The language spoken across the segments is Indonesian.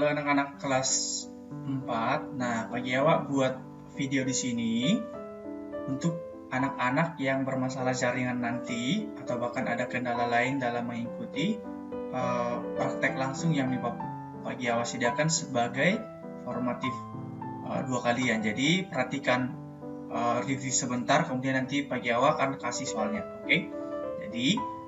Halo anak-anak kelas 4. Nah, pagi awak buat video di sini untuk anak-anak yang bermasalah jaringan nanti atau bahkan ada kendala lain dalam mengikuti praktek langsung yang pagi awak sediakan sebagai formatif 2 kalian. Jadi perhatikan review sebentar, kemudian nanti pagi awak akan kasih soalnya. Oke? Jadi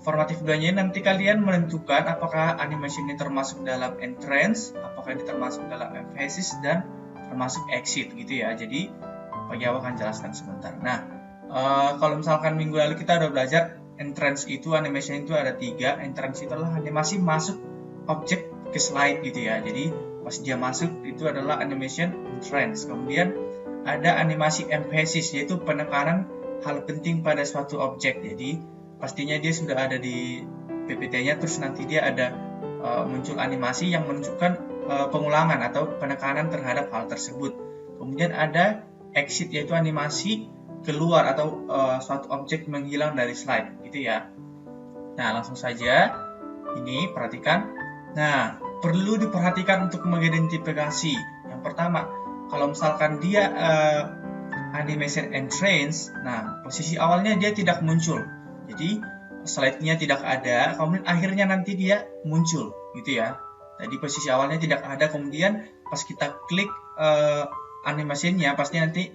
formatif 2-nya nanti kalian menentukan apakah animation ini termasuk dalam entrance, apakah ini termasuk dalam emphasis, dan termasuk exit gitu ya. Jadi pagi awal akan jelaskan sebentar. Nah, kalau misalkan minggu lalu kita udah belajar entrance itu animation itu ada 3. Entrance itu adalah animasi masuk objek ke slide gitu ya. Jadi pas dia masuk itu adalah animation entrance. Kemudian ada animasi emphasis, yaitu penekanan hal penting pada suatu objek. Jadi pastinya dia sudah ada di PPT-nya, terus nanti dia ada muncul animasi yang menunjukkan pengulangan atau penekanan terhadap hal tersebut. Kemudian ada exit, yaitu animasi keluar atau suatu objek menghilang dari slide gitu ya. Nah, langsung saja ini perhatikan. Nah, perlu diperhatikan untuk mengidentifikasi. Yang pertama, kalau misalkan dia animation entrance, nah posisi awalnya dia tidak muncul. Jadi slide-nya tidak ada, kemudian akhirnya nanti dia muncul gitu ya. Jadi posisi awalnya tidak ada, kemudian pas kita klik animasinya pasti nanti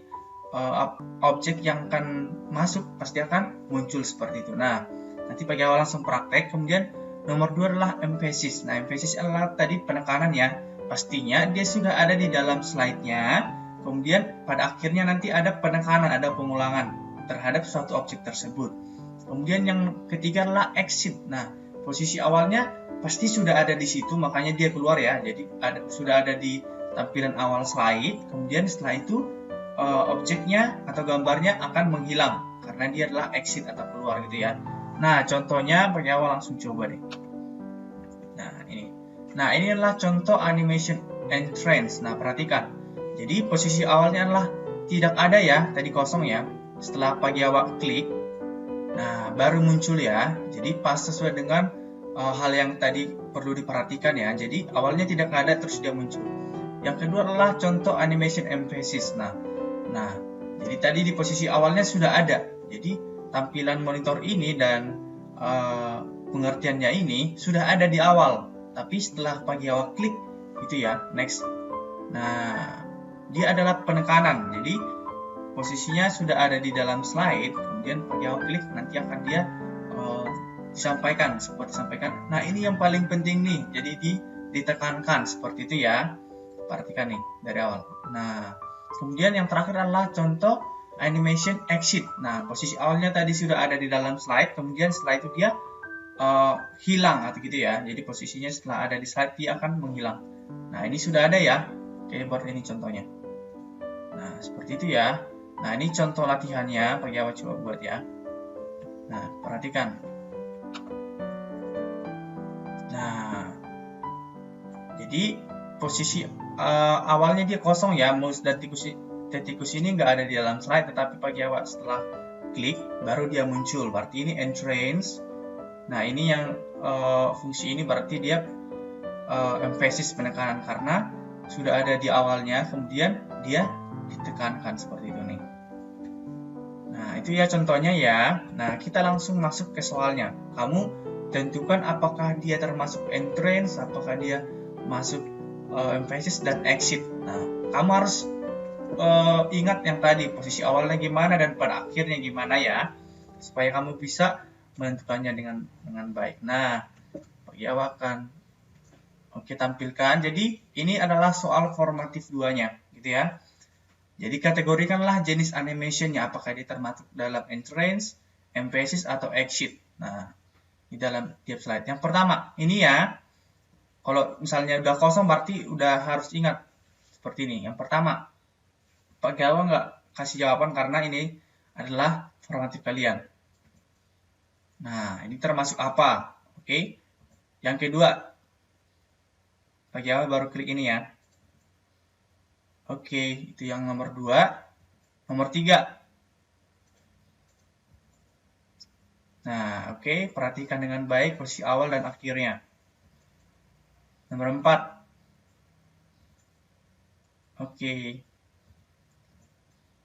objek yang akan masuk pasti akan muncul seperti itu. Nah, nanti pagi awal langsung praktek. Kemudian nomor 2 adalah emphasis. Nah, emphasis adalah tadi penekanan ya. Pastinya dia sudah ada di dalam slide-nya. Kemudian pada akhirnya nanti ada penekanan, ada pengulangan terhadap suatu objek tersebut. Kemudian yang ketiga adalah exit. Nah, posisi awalnya pasti sudah ada di situ, makanya dia keluar ya. Jadi sudah ada di tampilan awal slide. Kemudian setelah itu objeknya atau gambarnya akan menghilang karena dia adalah exit atau keluar gitu ya. Nah, contohnya pakai awal langsung coba deh. Nah, ini adalah contoh animation entrance. Nah, perhatikan. Jadi posisi awalnya adalah tidak ada ya, tadi kosong ya. Setelah pagi awak klik, nah, baru muncul ya. Jadi pas sesuai dengan hal yang tadi perlu diperhatikan ya. Jadi awalnya tidak ada terus dia muncul. Yang kedua adalah contoh animation emphasis. Nah, jadi tadi di posisi awalnya sudah ada. Jadi tampilan monitor ini dan pengertiannya ini sudah ada di awal. Tapi setelah pagi awal klik itu ya, next. Nah, dia adalah penekanan. Jadi posisinya sudah ada di dalam slide, kemudian pagi awal klik nanti akan dia disampaikan seperti disampaikan. Nah, ini yang paling penting nih, jadi ditekankan seperti itu ya. Perhatikan nih dari awal. Nah, kemudian yang terakhir adalah contoh animation exit. Nah, posisi awalnya tadi sudah ada di dalam slide, kemudian setelah itu dia hilang atau gitu ya. Jadi posisinya setelah ada di slide dia akan menghilang. Nah, ini sudah ada ya. Oke, buat ini contohnya. Nah, seperti itu ya. Nah, ini contoh latihannya, pagi awal coba buat ya. Nah, perhatikan. Nah, jadi posisi awalnya dia kosong ya, mouse dan tikus ini nggak ada di dalam slide, tetapi pagi awal setelah klik baru dia muncul. Berarti ini entrance. Nah, ini yang fungsi ini berarti dia emphasis, penekanan, karena sudah ada di awalnya, kemudian dia ditekankan seperti itu nih. Nah, itu ya contohnya ya. Nah, kita langsung masuk ke soalnya. Kamu tentukan apakah dia termasuk entrance, apakah dia masuk emphasis dan exit. Nah, kamu harus ingat yang tadi, posisi awalnya gimana dan pada akhirnya gimana ya, supaya kamu bisa menentukannya dengan baik. Nah, bagi awak akan tampilkan. Jadi ini adalah soal formatif 2-nya gitu ya. Jadi kategorikanlah jenis animationnya, apakah dia termasuk dalam entrance, emphasis, atau exit. Nah, di dalam tiap slide. Yang pertama, ini ya, kalau misalnya udah kosong berarti udah harus ingat seperti ini. Yang pertama, Pak Gawa nggak kasih jawaban karena ini adalah formatif kalian. Nah, ini termasuk apa? Oke. Yang kedua, Pak Gawa baru klik ini ya. Oke, itu yang nomor 2. Nomor 3. Nah, oke, perhatikan dengan baik posisi awal dan akhirnya. Nomor 4. Oke.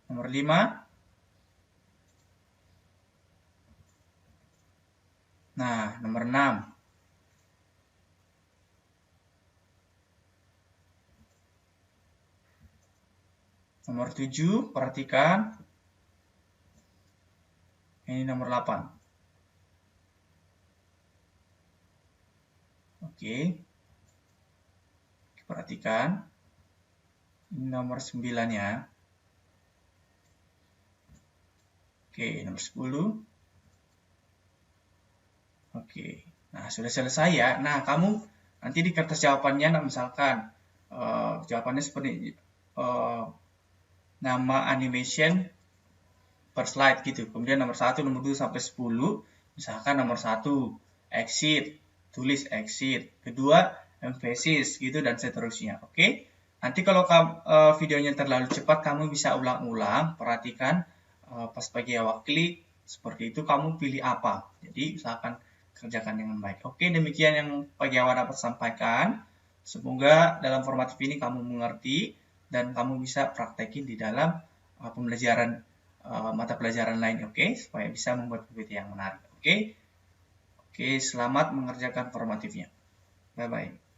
Nomor 5. Nah, nomor 6. Nomor 7, perhatikan. Ini nomor 8. Oke. Perhatikan. Ini nomor 9 ya. Oke, nomor 10. Oke. Nah, sudah selesai ya. Nah, kamu nanti di kertas jawabannya, nah, misalkan jawabannya seperti nama animation per slide gitu. Kemudian nomor 1, nomor 2 sampai 10. Misalkan nomor 1 exit, tulis exit. Kedua emphasis gitu dan seterusnya. Oke. Nanti kalau videonya terlalu cepat, kamu bisa ulang-ulang, perhatikan pas bagi awak klik seperti itu, kamu pilih apa. Jadi usahakan kerjakan dengan baik. Oke, demikian yang Pak Jawa dapat sampaikan. Semoga dalam formatif ini kamu mengerti dan kamu bisa praktekin di dalam pembelajaran mata pelajaran lain, oke? Supaya bisa membuat PPT yang menarik, oke? Oke, selamat mengerjakan formatifnya. Bye-bye.